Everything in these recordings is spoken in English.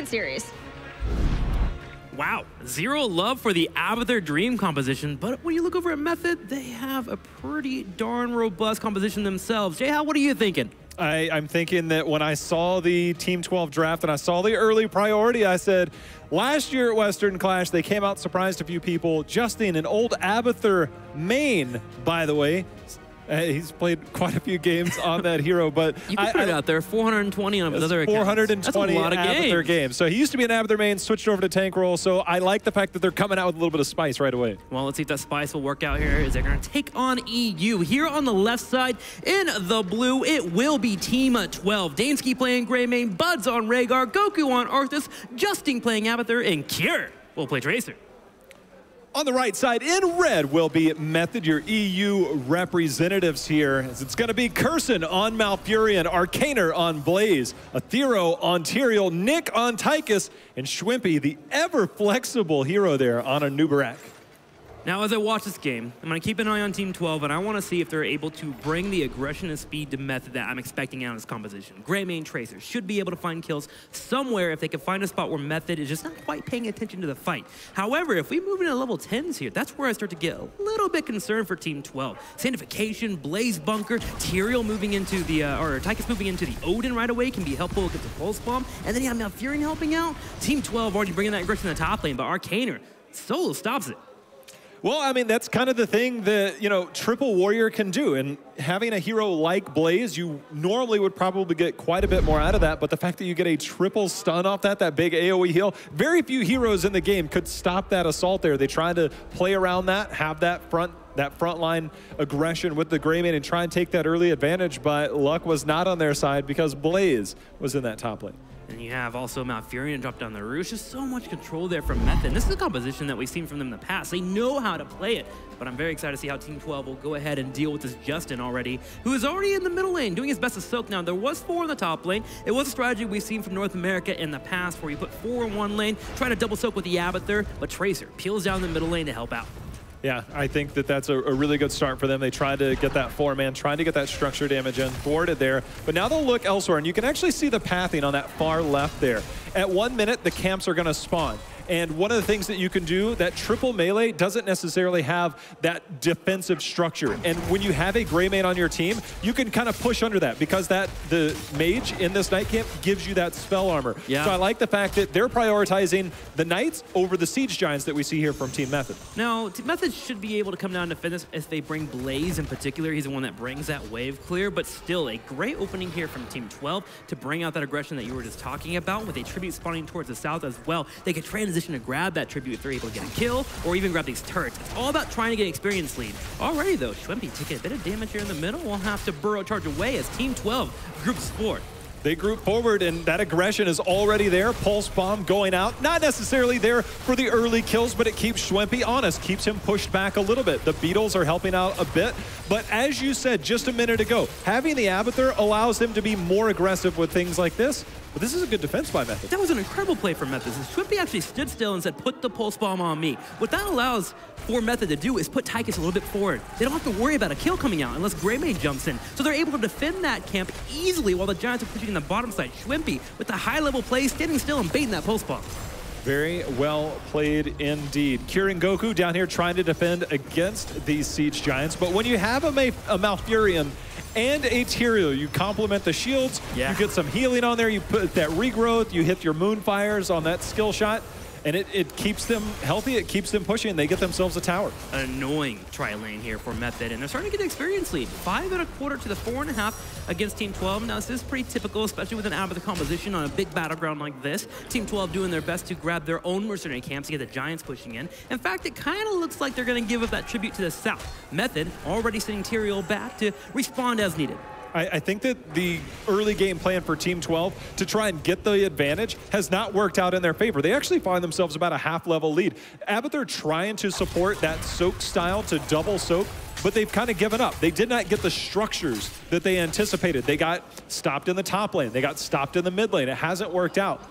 current series. Wow, zero love for the Abathur Dream composition, but when you look over at Method, they have a pretty darn robust composition themselves. Jay, what are you thinking? I'm thinking that when I saw the Team 12 draft and I saw the early priority, I said, last year at Western Clash, they came out, surprised a few people. Justin, an old Abathur main, by the way. He's played quite a few games on that hero, but you can put it out there, 420 on his other accounts. 420 That's a lot of Abathur games. So he used to be an Abathur main, switched over to tank role. So I like the fact that they're coming out with a little bit of spice right away. Well, let's see if that spice will work out here. Is they're going to take on EU. Here on the left side, in the blue, it will be Team 12. Dansky playing Grey main, Buds on Rhaegar, Goku on Arthas, Justin playing Abathur, and Cure will play Tracer. On the right side, in red, will be Method, your EU representatives here. It's going to be Curson on Malfurion, Arcaner on Blaze, Athero on Tyrael, Nick on Tychus, and Schwimpy, the ever-flexible hero there, on a Nubarak. Now, as I watch this game, I'm going to keep an eye on Team 12, and I want to see if they're able to bring the aggression and speed to Method that I'm expecting out of this composition. Grey main Tracer should be able to find kills somewhere if they can find a spot where Method is just not quite paying attention to the fight. However, if we move into level 10s here, that's where I start to get a little bit concerned for Team 12. Sandification, Blaze Bunker, Tyrael moving into the, or Tychus moving into the Odin right away can be helpful against the Pulse Bomb, and then you have Malfurion helping out. Team 12 already bringing that aggression in the top lane, but Arcaner solo stops it. Well, I mean, that's kind of the thing that, you know, Triple Warrior can do. And having a hero like Blaze, you normally would probably get quite a bit more out of that. But the fact that you get a triple stun off that big AoE heal, very few heroes in the game could stop that assault there. They try to play around that, have that front line aggression with the Grey main and try and take that early advantage. But luck was not on their side because Blaze was in that top lane. And you have also Malfurion drop down the roof. Just so much control there from Method. This is a composition that we've seen from them in the past. They know how to play it. But I'm very excited to see how Team 12 will go ahead and deal with this Justin already, who is already in the middle lane, doing his best to soak. Now, there was 4 in the top lane. It was a strategy we've seen from North America in the past where you put 4 in one lane, try to double soak with the Abathur, but Tracer peels down the middle lane to help out. Yeah, I think that that's a really good start for them. They tried to get that 4-man, trying to get that structure damage in, thwarted there. But now they'll look elsewhere, and you can actually see the pathing on that far left there. At 1 minute, the camps are going to spawn. And one of the things that you can do, that triple melee doesn't necessarily have that defensive structure. And when you have a Grey main on your team, you can kind of push under that because the mage in this night camp gives you that spell armor. Yeah. So I like the fact that they're prioritizing the knights over the siege giants that we see here from Team Method. Now, Method should be able to come down and defend this if they bring Blaze in particular. He's the one that brings that wave clear, but still a great opening here from Team 12 to bring out that aggression that you were just talking about with a tribute spawning towards the south as well. They can transition to grab that tribute if they're able to get a kill or even grab these turrets. It's all about trying to get experience lead. Already though, Schwimpy taking a bit of damage here in the middle. We'll have to burrow charge away as Team 12 groups forward. They group forward, and that aggression is already there. Pulse Bomb going out. Not necessarily there for the early kills, but it keeps Schwimpy honest, keeps him pushed back a little bit. The Beatles are helping out a bit. But as you said just a minute ago, having the Abathur allows them to be more aggressive with things like this. But this is a good defense by Method. That was an incredible play from Method. Schwimpy actually stood still and said, put the Pulse Bomb on me. What that allows for Method to do is put Tychus a little bit forward. They don't have to worry about a kill coming out unless Grey main jumps in. So they're able to defend that camp easily while the Giants are pushing in the bottom side. Schwimpy with the high-level play, standing still and baiting that Pulse Bomb. Very well played indeed. Curing Goku down here trying to defend against these siege giants. But when you have a Malfurion and a Tyrael, you complement the shields, you get some healing on there, you put that regrowth, you hit your Moonfires on that skill shot, and it keeps them healthy, it keeps them pushing, and they get themselves a tower. An annoying tri-lane here for Method, and they're starting to get an experience lead. 5 1/4 to the 4.5 against Team 12. Now, this is pretty typical, especially with an Abathur composition on a big battleground like this. Team 12 doing their best to grab their own mercenary camps to get the Giants pushing in. In fact, it kind of looks like they're going to give up that tribute to the south. Method already sending Tyrael back to respond as needed. I think that the early game plan for Team 12 to try and get the advantage has not worked out in their favor. They actually find themselves about a half-level lead. Abathur trying to support that soak style to double soak, but they've kind of given up. They did not get the structures that they anticipated. They got stopped in the top lane. They got stopped in the mid lane. It hasn't worked out.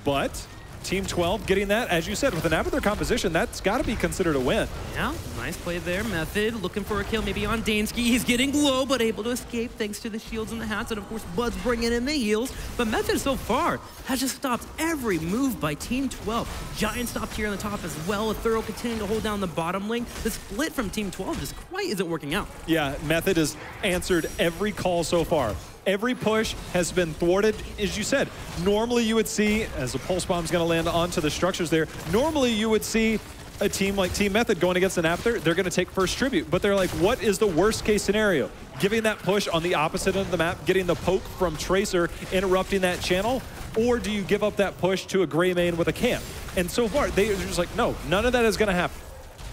But Team 12 getting that, as you said, with an Abathur composition, that's got to be considered a win. Yeah, nice play there. Method looking for a kill maybe on Dansky. He's getting low, but able to escape thanks to the shields and the hats. And of course, Bud's bringing in the heals. But Method so far has just stopped every move by Team 12. Giant stopped here on the top as well. A Thorough continuing to hold down the bottom lane. The split from Team 12 just quite isn't working out. Yeah, Method has answered every call so far. Every push has been thwarted. As you said, normally you would see, as the pulse bomb's going to land onto the structures there, normally you would see a team like Team Method going against an Abathur, they're going to take first tribute. But they're like, what is the worst case scenario? Giving that push on the opposite end of the map, getting the poke from Tracer, interrupting that channel, or do you give up that push to a gray main with a camp? And so far, they're just like, no, none of that is going to happen.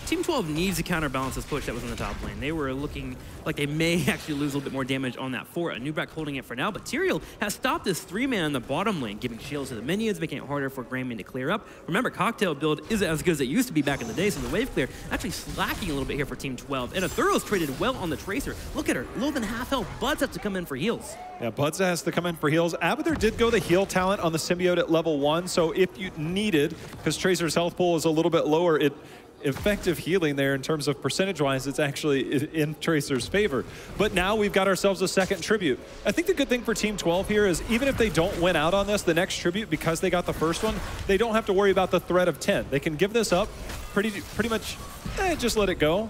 Team 12 needs to counterbalance this push that was in the top lane. They were looking like they may actually lose a little bit more damage on that fort. Nubrak holding it for now, but Tyrael has stopped this 3-man on the bottom lane, giving shields to the minions, making it harder for Grayman to clear up. Remember, Cocktail build isn't as good as it used to be back in the day, so the wave clear actually slacking a little bit here for Team 12. And a Thorough's traded well on the Tracer. Look at her, lower than half health. Buds have to come in for heals. Yeah, Buds has to come in for heals. Abathur did go the heal talent on the symbiote at level 1, so if you needed, because Tracer's health pool is a little bit lower, effective healing there in terms of percentage-wise, it's actually in Tracer's favor. But now we've got ourselves a second tribute. I think the good thing for Team 12 here is even if they don't win out on this, the next tribute, because they got the first one, they don't have to worry about the threat of 10. They can give this up pretty much, just let it go,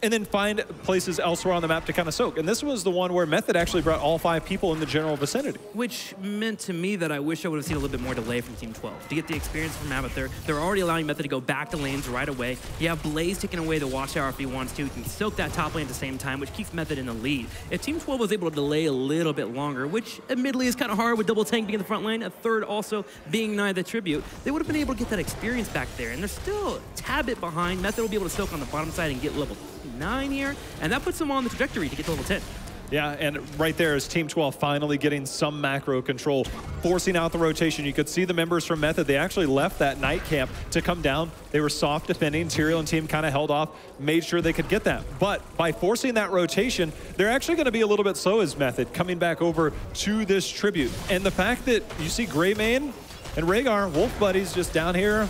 and then find places elsewhere on the map to kind of soak. And this was the one where Method actually brought all 5 people in the general vicinity. Which meant to me that I wish I would have seen a little bit more delay from Team 12. To get the experience from Abathur, they're already allowing Method to go back to lanes right away. You have Blaze taking away the watchtower if he wants to. He can soak that top lane at the same time, which keeps Method in the lead. If Team 12 was able to delay a little bit longer, which admittedly is kind of hard with double tank being in the front lane, a third also being nigh the tribute, they would have been able to get that experience back there. And they're still a tad bit behind. Method will be able to soak on the bottom side and get level 9 here, and that puts them on the trajectory to get to level 10. Yeah, and right there is Team 12 finally getting some macro control, forcing out the rotation. You could see the members from Method, they actually left that night camp to come down. They were soft defending. Tyrael and team kind of held off, made sure they could get that. But by forcing that rotation, they're actually going to be a little bit slow as Method coming back over to this tribute. And the fact that you see Greymane and Rhaegar, Wolf Buddies, just down here,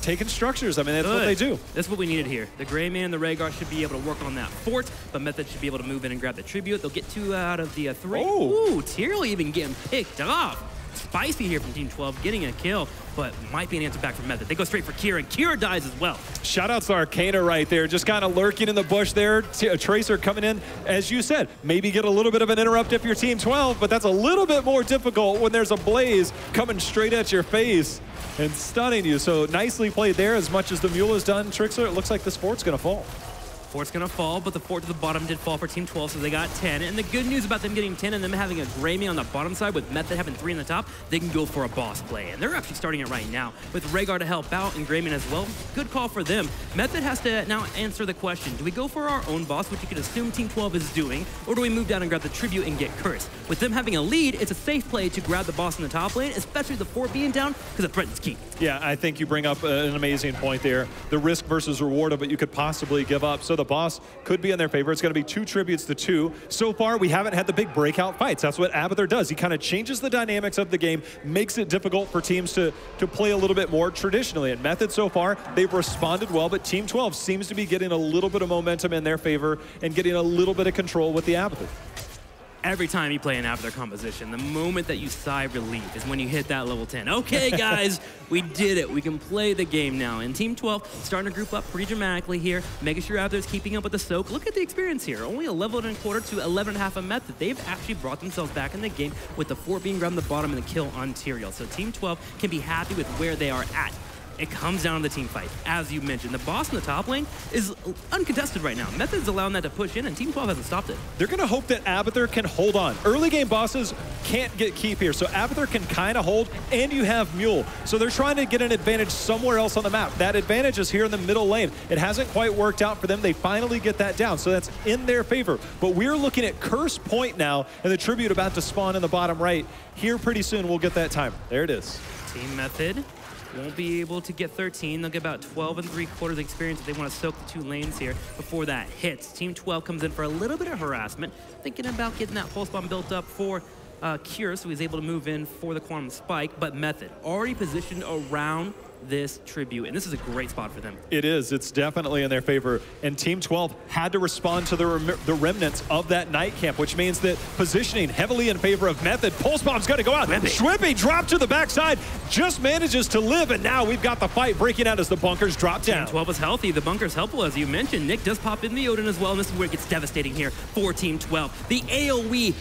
taking structures. I mean, that's what they do. That's what we needed here. The Greyman and the Rhaegar should be able to work on that fort, but Method should be able to move in and grab the tribute. They'll get 2 out of the 3. Oh. Ooh, Tyrael even getting picked off. Spicy here from Team 12, getting a kill, but might be an answer back from Method. They go straight for Kira, and Kira dies as well. Shout outs to Arcana right there, just kind of lurking in the bush there. Tracer coming in, as you said, maybe get a little bit of an interrupt if you're Team 12, but that's a little bit more difficult when there's a Blaze coming straight at your face and stunning you. So nicely played there. As much as the mule has done, Trixler, it looks like this fort's going to fall. Fort's gonna fall, but the fort to the bottom did fall for Team 12, so they got 10. And the good news about them getting 10 and them having a Greymane on the bottom side with Method having 3 on the top, they can go for a boss play. And they're actually starting it right now with Rhaegar to help out and Greymane as well. Good call for them. Method has to now answer the question, do we go for our own boss, which you could assume Team 12 is doing, or do we move down and grab the tribute and get cursed? With them having a lead, it's a safe play to grab the boss in the top lane, especially the fort being down, because it threatens keep. Yeah, I think you bring up an amazing point there. The risk versus reward of what you could possibly give up. So the boss could be in their favor. It's going to be 2 tributes to 2. So far, we haven't had the big breakout fights. That's what Abathur does. He kind of changes the dynamics of the game, makes it difficult for teams to play a little bit more traditionally. And Method so far, they've responded well, but Team 12 seems to be getting a little bit of momentum in their favor and getting a little bit of control with the Abathur. Every time you play an Abathur composition, the moment that you sigh relief is when you hit that level 10. Okay, guys, we did it. We can play the game now. And Team 12 starting to group up pretty dramatically here, making sure Abathur's keeping up with the soak. Look at the experience here. Only a level and a quarter to 11.5 a Method. They've actually brought themselves back in the game with the fort being grabbed on the bottom and the kill on Tyrael. So Team 12 can be happy with where they are at. It comes down to the team fight. As you mentioned, the boss in the top lane is uncontested right now. Method's allowing that to push in, and Team 12 hasn't stopped it. They're going to hope that Abathur can hold on. Early game bosses can't get keep here, so Abathur can kind of hold, and you have Mule. So they're trying to get an advantage somewhere else on the map. That advantage is here in the middle lane. It hasn't quite worked out for them. They finally get that down, so that's in their favor. But we're looking at Curse Point now, and the tribute about to spawn in the bottom right. Here pretty soon, we'll get that timer. There it is. Team Method won't be able to get 13. They'll get about 12 3/4 experience if they want to soak the 2 lanes here before that hits. Team 12 comes in for a little bit of harassment, thinking about getting that pulse bomb built up for Cure, so he's able to move in for the Quantum Spike, but Method already positioned around this tribute, and this is a great spot for them. It is. It's definitely in their favor. And Team 12 had to respond to the remnants of that night camp, which means that positioning heavily in favor of Method. Pulse Bomb's going to go out. Schwimpy dropped to the backside, just manages to live, and now we've got the fight breaking out as the bunkers drop down. Team 12 is healthy. The bunker's helpful, as you mentioned. Nick does pop in the Odin as well, and this is where it gets devastating here for Team 12. The AoE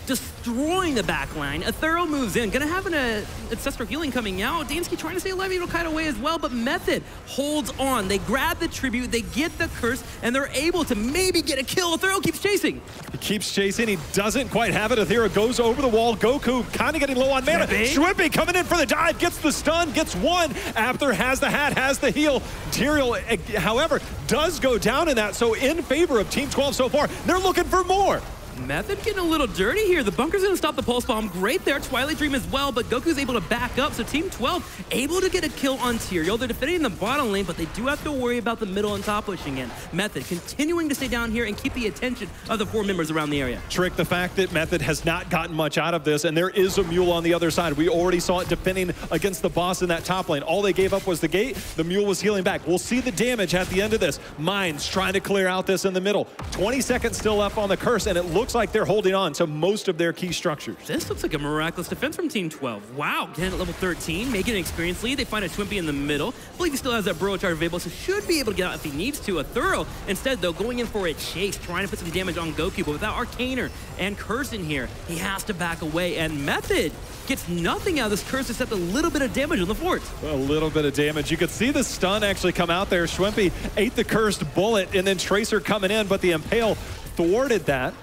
destroying the back line. A Thorough moves in. Gonna have an Ancestral Healing coming out. Dansky trying to stay alive, it'll kite away as well, but Method holds on. They grab the tribute, they get the curse, and they're able to maybe get a kill. Thorough keeps chasing. He keeps chasing. He doesn't quite have it. Athera goes over the wall. Goku kind of getting low on mana. Schwimpy coming in for the dive, gets the stun, gets one. After has the hat, has the heal. Tyrael, however, does go down in that, so in favor of Team 12 so far. They're looking for more. Method getting a little dirty here. The bunker's gonna stop the Pulse Bomb. Great there. Twilight Dream as well, but Goku's able to back up. So Team 12 able to get a kill on Tyrael. They're defending the bottom lane, but they do have to worry about the middle and top pushing in. Method continuing to stay down here and keep the attention of the 4 members around the area. Trick, the fact that Method has not gotten much out of this, and there is a mule on the other side. We already saw it defending against the boss in that top lane. All they gave up was the gate. The mule was healing back. We'll see the damage at the end of this. Mines trying to clear out this in the middle. 20 seconds still left on the curse, and it looks like they're holding on to most of their key structures. This looks like a miraculous defense from Team 12. Wow, getting at level 13, making an experience lead. They find a Schwimpy in the middle. I believe he still has that Burrow Charge available, so should be able to get out if he needs to. A Thorough, instead, though, going in for a chase, trying to put some damage on Goku, but without Arcaner and Curse in here, he has to back away, and Method gets nothing out of this Curse except a little bit of damage on the fort. A little bit of damage. You could see the stun actually come out there. Schwimpy ate the cursed bullet, and then Tracer coming in, but the Impale thwarted that.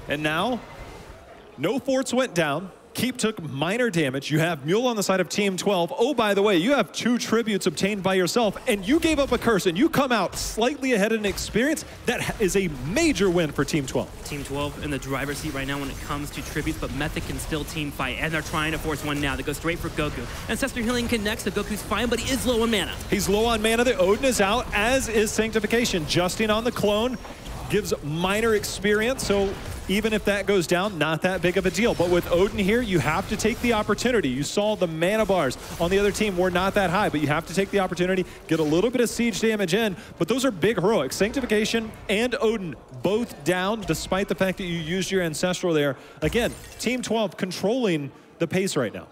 And now, no forts went down. Keep took minor damage. You have Mule on the side of Team 12. Oh, by the way, you have 2 tributes obtained by yourself, and you gave up a curse, and you come out slightly ahead in experience. That is a major win for Team 12. Team 12 in the driver's seat right now when it comes to tributes, but Method can still team fight, and they're trying to force one now. They go straight for Goku. Ancestor Healing connects, so Goku's fine, but he is low on mana. He's low on mana. The Odin is out, as is Sanctification. Justing on the clone gives minor experience, so even if that goes down, not that big of a deal. But with Odin here, you have to take the opportunity. You saw the mana bars on the other team were not that high, but you have to take the opportunity, get a little bit of siege damage in, but those are big heroics. Sanctification and Odin both down, despite the fact that you used your Ancestral there. Again, Team 12 controlling the pace right now.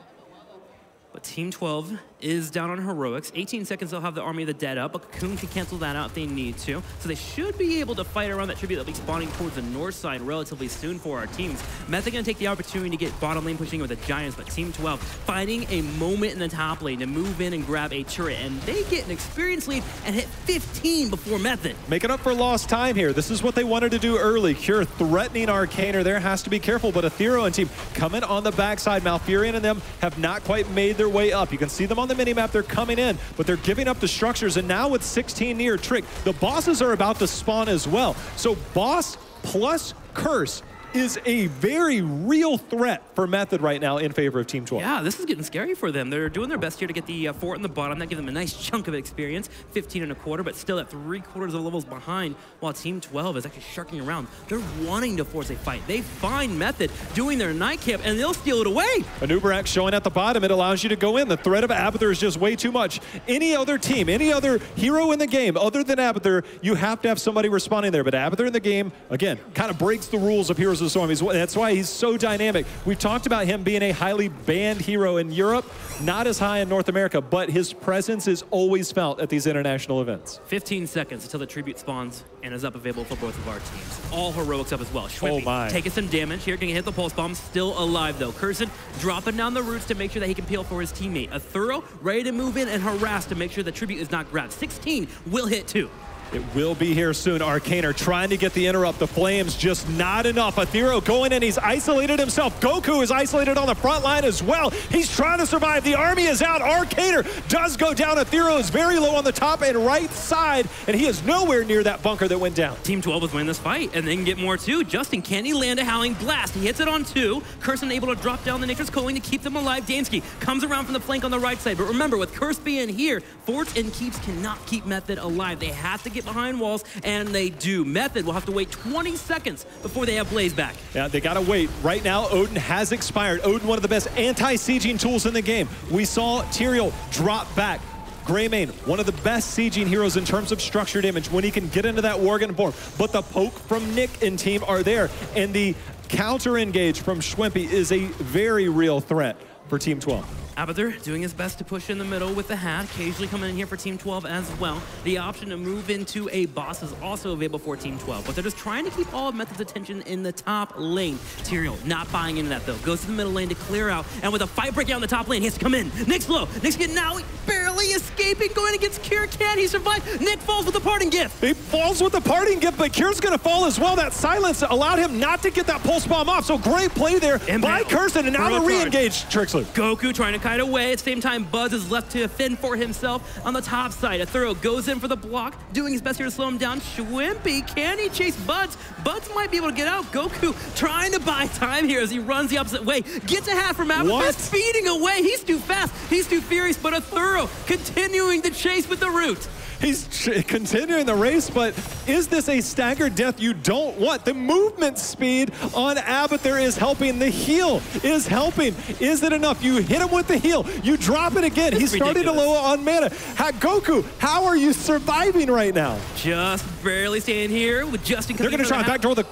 But Team 12 is down on heroics. 18 seconds, they'll have the Army of the Dead up, but Cocoon can cancel that out if they need to. So they should be able to fight around that tribute that'll be spawning towards the north side relatively soon for our teams. Method gonna take the opportunity to get bottom lane pushing with the Giants, but Team 12 finding a moment in the top lane to move in and grab a turret, and they get an experience lead and hit 15 before Method. Making up for lost time here. This is what they wanted to do early. Cure threatening Arcaner there, has to be careful, but Athero and team coming on the backside. Malfurion and them have not quite made their way up. You can see them on the minimap. They're coming in, but they're giving up the structures, and now with 16 near Trick, the bosses are about to spawn as well. So boss plus curse is a very real threat for Method right now in favor of Team 12. Yeah, this is getting scary for them. They're doing their best here to get the fort in the bottom. That gives them a nice chunk of experience, 15.25, but still at 3/4 of the levels behind, while Team 12 is actually sharking around. They're wanting to force a fight. They find Method doing their night camp, and they'll steal it away. An Uberak showing at the bottom. It allows you to go in. The threat of Abathur is just way too much. Any other team, any other hero in the game other than Abathur, you have to have somebody responding there. But Abathur in the game, again, kind of breaks the rules of Heroes of the Storm. That's why he's so dynamic. We've talked about him being a highly banned hero in Europe, not as high in North America, but his presence is always felt at these international events. 15 seconds until the tribute spawns and is up available for both of our teams. All heroics up as well. Schwimpy taking some damage here, can hit the pulse bomb, still alive though. Curson dropping down the roots to make sure that he can peel for his teammate. A Thorough ready to move in and harass to make sure the tribute is not grabbed. 16 will hit too. It will be here soon. Arcaner trying to get the interrupt. The flames just not enough. Athero going in. He's isolated himself. Goku is isolated on the front line as well. He's trying to survive. The army is out. Arcaner does go down. Athero is very low on the top and right side, and he is nowhere near that bunker that went down. Team 12 is winning this fight, and they can get more too. Justin, can he land a Howling Blast? He hits it on 2. Curson able to drop down the Nature's Calling to keep them alive. Dansky comes around from the flank on the right side, but remember, with Curse being here, forts and keeps cannot keep Method alive. They have to get get behind walls, and they do. Method will have to wait 20 seconds before they have Blaze back. Yeah, they gotta wait. Right now, Odin has expired. Odin, one of the best anti-sieging tools in the game. We saw Tyrael drop back. Greymane, one of the best sieging heroes in terms of structure damage when he can get into that Worgen form. But the poke from Nick and team are there, and the counter engage from Schwimpy is a very real threat for Team 12. Abathur doing his best to push in the middle with the hat, occasionally coming in here for Team 12 as well. The option to move into a boss is also available for Team 12, but they're just trying to keep all of Method's attention in the top lane. Tyrael not buying into that though, goes to the middle lane to clear out, and with a fight break out in the top lane, he has to come in. Nick's low, Nick's getting out, barely escaping, going against Cure. Can he survive? Nick falls with the parting gift. He falls with the parting gift, but Cure's gonna fall as well. That silence allowed him not to get that pulse bomb off, so great play there by Kirsten, and now the re-engage Trixler. Goku trying to kite away. At the same time, Buzz is left to fend for himself on the top side. Thorough goes in for the block, doing his best here to slow him down. Schwimpy, can he chase Buzz? Buzz might be able to get out. Goku trying to buy time here as he runs the opposite way. Gets a hat from Abathur, speeding away. He's too fast, he's too furious, but Thorough continuing the chase with the root. He's continuing the race, but is this a staggered death you don't want? The movement speed on Abathur is helping. The heal is helping. Is it enough? You hit him with the heal. You drop it again. He's starting to low on mana. Goku, how are you surviving right now? Just barely staying here with Justin. They're going to try and backdoor the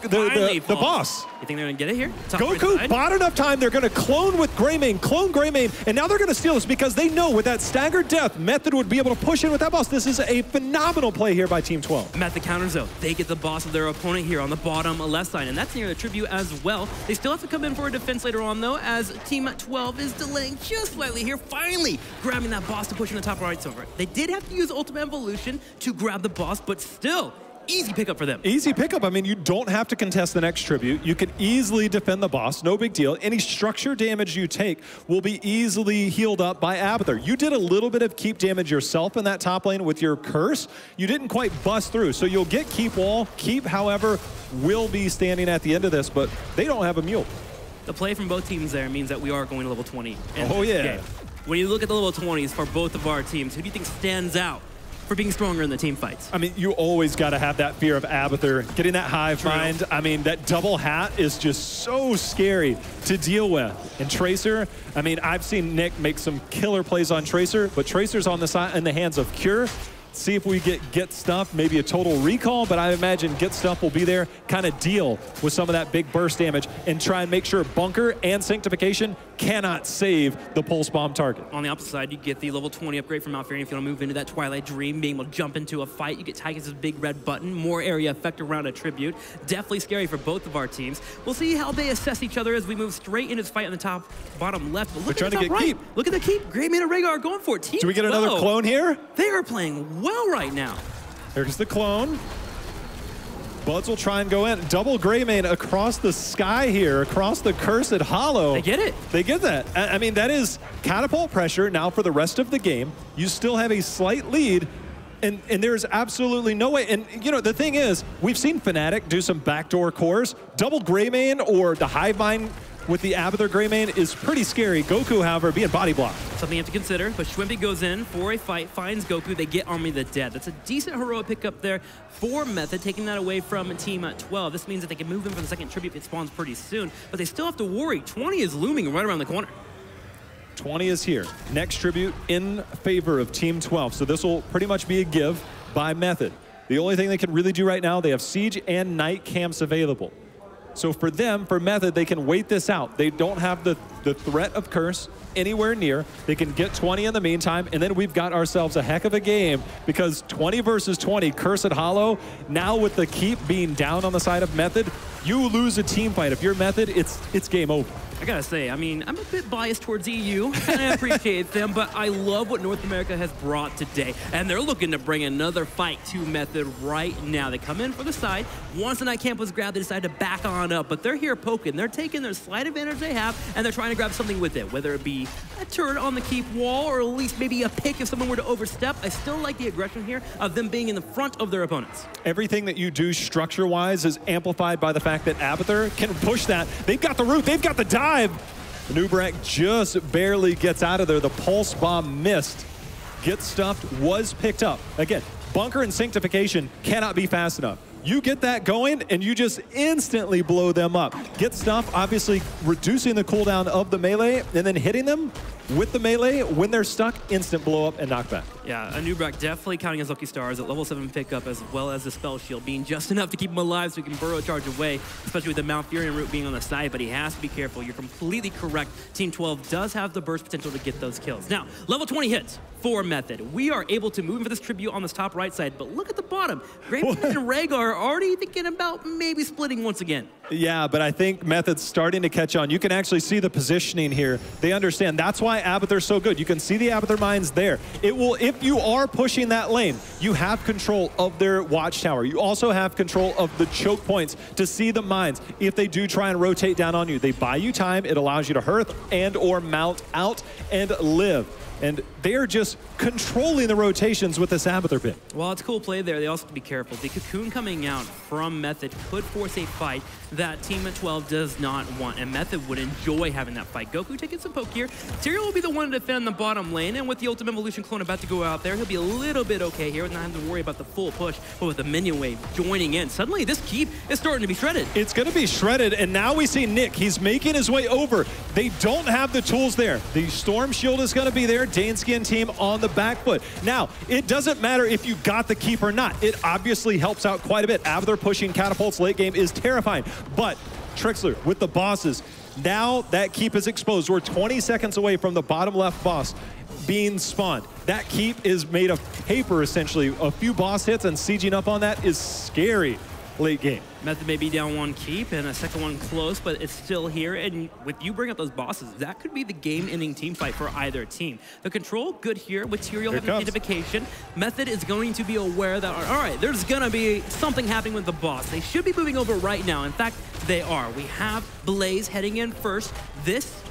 boss. You think they're going to get it here? Goku bought enough time. They're going to clone with Greymane, and now they're going to steal this because they know with that staggered death, Method would be able to push in with that boss. This is a phenomenal play here by Team 12. Method counters though. They get the boss of their opponent here on the bottom left side, and that's near the tribute as well. They still have to come in for a defense later on though, as Team 12 is delaying just slightly here, finally grabbing that boss to push in the top right over. They did have to use Ultimate Evolution to grab the boss, but still, easy pickup for them. Easy pickup. I mean, you don't have to contest the next tribute. You can easily defend the boss. No big deal. Any structure damage you take will be easily healed up by Abathur. You did a little bit of keep damage yourself in that top lane with your curse. You didn't quite bust through, so you'll get keep wall. Keep, however, will be standing at the end of this, but they don't have a mule. The play from both teams there means that we are going to level 20. Oh, yeah. Game. When you look at the level 20s for both of our teams, who do you think stands out for being stronger in the team fights? I mean, you always got to have that fear of Abathur. Getting that hive mind, I mean, that double hat is just so scary to deal with. And Tracer, I mean, I've seen Nick make some killer plays on Tracer, but Tracer's on the side in the hands of Cure. See if we get stuff, maybe a total recall, but I imagine get stuff will be there, kind of deal with some of that big burst damage and try and make sure Bunker and Sanctification cannot save the pulse bomb target. On the opposite side, you get the level 20 upgrade from Malfurion if you want to move into that Twilight Dream, being able to jump into a fight. You get Tychus' big red button, more area effect around a tribute. Definitely scary for both of our teams. We'll see how they assess each other as we move straight into this fight on the top, bottom left. But look at the top right. Look at the keep. Greymane and Rhaegar going for it. Team Do we get another clone here? They are playing well right now. There's the clone. Buds will try and go in. Double Greymane across the sky here, across the cursed hollow. They get it. They get that. I mean, that is catapult pressure now for the rest of the game. You still have a slight lead, and there's absolutely no way. And, you know, the thing is, we've seen Fnatic do some backdoor cores. Double Greymane or the hive mind with the Abathur Greymane is pretty scary. Goku, however, being body blocked. Something you have to consider, but Schwimpy goes in for a fight, finds Goku, they get Army of the Dead. That's a decent heroic pickup there for Method, taking that away from Team 12. This means that they can move in for the second tribute if it spawns pretty soon, but they still have to worry. 20 is looming right around the corner. 20 is here. Next tribute in favor of Team 12, so this will pretty much be a give by Method. The only thing they can really do right now, they have Siege and Night camps available. So for them, for Method, they can wait this out. They don't have the threat of Curse anywhere near. They can get 20 in the meantime, and then we've got ourselves a heck of a game because 20 versus 20, Cursed Hollow, now with the keep being down on the side of Method, you lose a team fight. If you're Method, it's game over. I gotta say, I mean, I'm a bit biased towards EU, and I appreciate them, but I love what North America has brought today, and they're looking to bring another fight to Method right now. They come in for the side. Once the Night Camp was grabbed, they decided to back on up, but they're here poking. They're taking their slight advantage they have, and they're trying to grab something with it, whether it be a turret on the keep wall, or at least maybe a pick if someone were to overstep. I still like the aggression here of them being in the front of their opponents. Everything that you do structure-wise is amplified by the fact that Abathur can push that. They've got the root, they've got the dive. Nubrak just barely gets out of there. The pulse bomb missed. Get stuffed was picked up. Again, Bunker and Sanctification cannot be fast enough. You get that going, and you just instantly blow them up. Get stuff, obviously reducing the cooldown of the melee, and then hitting them with the melee when they're stuck, instant blow up and knockback. Yeah, Anubrak definitely counting his lucky stars at level 7 pickup, as well as the spell shield being just enough to keep him alive so he can burrow charge away, especially with the Malfurion route being on the side, but he has to be careful. You're completely correct. Team 12 does have the burst potential to get those kills. Now, level 20 hits for Method. We are able to move in for this tribute on this top right side, but look at the bottom. Grayman and Rhaegar are already thinking about maybe splitting once again. Yeah, but I think Method's starting to catch on. You can actually see the positioning here. They understand. That's why Abathur's so good. You can see the Abathur mines there. It will, if you are pushing that lane, you have control of their watchtower. You also have control of the choke points to see the mines. If they do try and rotate down on you, they buy you time. It allows you to hearth and or mount out and live. And they're just controlling the rotations with this Abathur pit. Well, it's cool play there. They also have to be careful. The cocoon coming out from Method could force a fight that Team 12 does not want, and Method would enjoy having that fight. Goku taking some poke here. Tyrael will be the one to defend the bottom lane, and with the Ultimate Evolution clone about to go out there, he'll be a little bit okay here, not having to worry about the full push, but with the minion wave joining in, suddenly this keep is starting to be shredded. It's going to be shredded, and now we see Nick. He's making his way over. They don't have the tools there. The Storm Shield is going to be there. Dansky and team on the back foot. Now, it doesn't matter if you got the keep or not. It obviously helps out quite a bit. Abathur pushing catapults late game is terrifying. But Trixler with the bosses, now that keep is exposed. We're 20 seconds away from the bottom left boss being spawned. That keep is made of paper, essentially. A few boss hits and sieging up on that is scary late game. Method may be down one keep and a second one close, but it's still here. And with you bring up those bosses, that could be the game-ending team fight for either team. The control, good here with Tyrael having identification. Method is going to be aware that, all right, there's going to be something happening with the boss. They should be moving over right now. In fact, they are. We have Blaze heading in first. This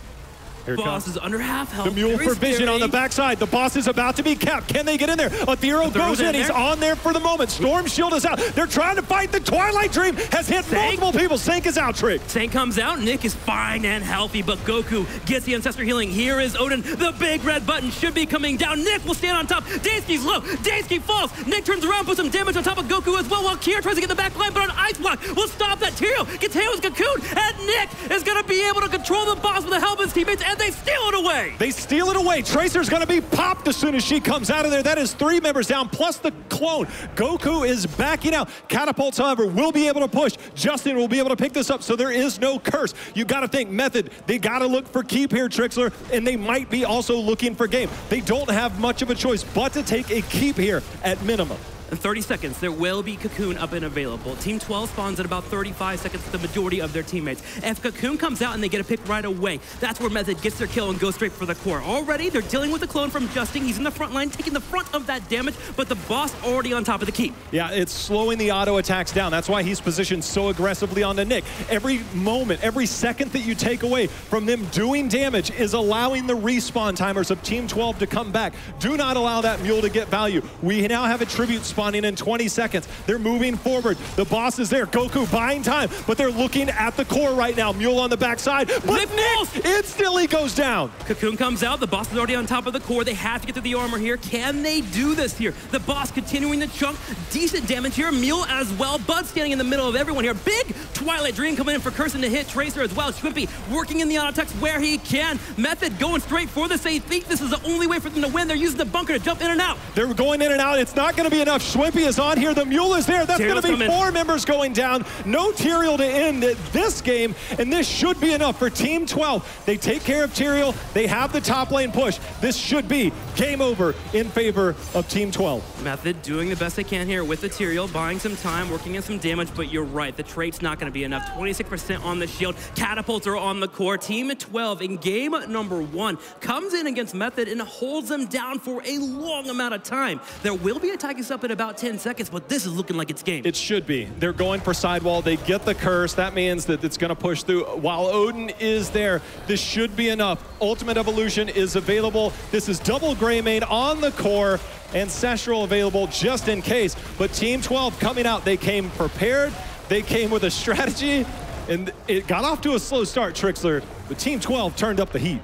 boss is under half health. The mule for vision on the backside. The boss is about to be capped. Can they get in there? Athero goes in. He's on there for the moment. Storm Shield is out. They're trying to fight. The Twilight Dream has hit multiple people. Sank is out, Trick. Sank comes out. Nick is fine and healthy, but Goku gets the Ancestor healing. Here is Odin. The big red button should be coming down. Nick will stand on top. Dansky's low. Dansky falls. Nick turns around, puts some damage on top of Goku as well, while Kier tries to get the back line, but an ice block will stop that. Tyrael gets hit with Cocoon, and Nick is going to be able to control the boss with the help of his teammates, and they steal it away. They steal it away. Tracer's going to be popped as soon as she comes out of there. That is 3 members down, plus the clone. Goku is backing out. Catapults, however, will be able to push. Justin will be able to pick this up, so there is no curse. You got to think Method. They got to look for keep here, Trixler, and they might be also looking for game. They don't have much of a choice but to take a keep here at minimum. In 30 seconds, there will be Cocoon up and available. Team 12 spawns at about 35 seconds with the majority of their teammates. If Cocoon comes out and they get a pick right away, that's where Method gets their kill and goes straight for the core. Already, they're dealing with the clone from Justin. He's in the front line, taking the front of that damage, but the boss already on top of the keep. Yeah, it's slowing the auto attacks down. That's why he's positioned so aggressively onto Nick. Every moment, every second that you take away from them doing damage is allowing the respawn timers of Team 12 to come back. Do not allow that mule to get value. We now have a tribute spawning in 20 seconds. They're moving forward. The boss is there. Goku buying time, but they're looking at the core right now. Mule on the backside, but Nick instantly goes down. Cocoon comes out. The boss is already on top of the core. They have to get through the armor here. Can they do this here? The boss continuing to chunk. Decent damage here. Mule as well. Bud standing in the middle of everyone here. Big Twilight Dream coming in for Curson to hit Tracer as well. Schwimpy working in the auto attacks where he can. Method going straight for this. They think this is the only way for them to win. They're using the bunker to jump in and out. They're going in and out. It's not going to be enough. Schwimpy is on here. The mule is there. That's going to be 4 members going down. No Tyrael to end this game, and this should be enough for Team 12. They take care of Tyrael. They have the top lane push. This should be game over in favor of Team 12. Method doing the best they can here with the Tyrael, buying some time, working in some damage, but you're right. The trait's not going to be enough. 26% on the shield. Catapults are on the core. Team 12 in game number 1 comes in against Method and holds them down for a long amount of time. There will be a Tigers up in about 10 seconds, but this is looking like it's game. It should be. They're going for sidewall. They get the curse. That means that it's going to push through. While Odin is there, this should be enough. Ultimate Evolution is available. This is double Greymane on the core, Ancestral available just in case. But Team 12 coming out, they came prepared. They came with a strategy, and it got off to a slow start, Trixler, but Team 12 turned up the heat.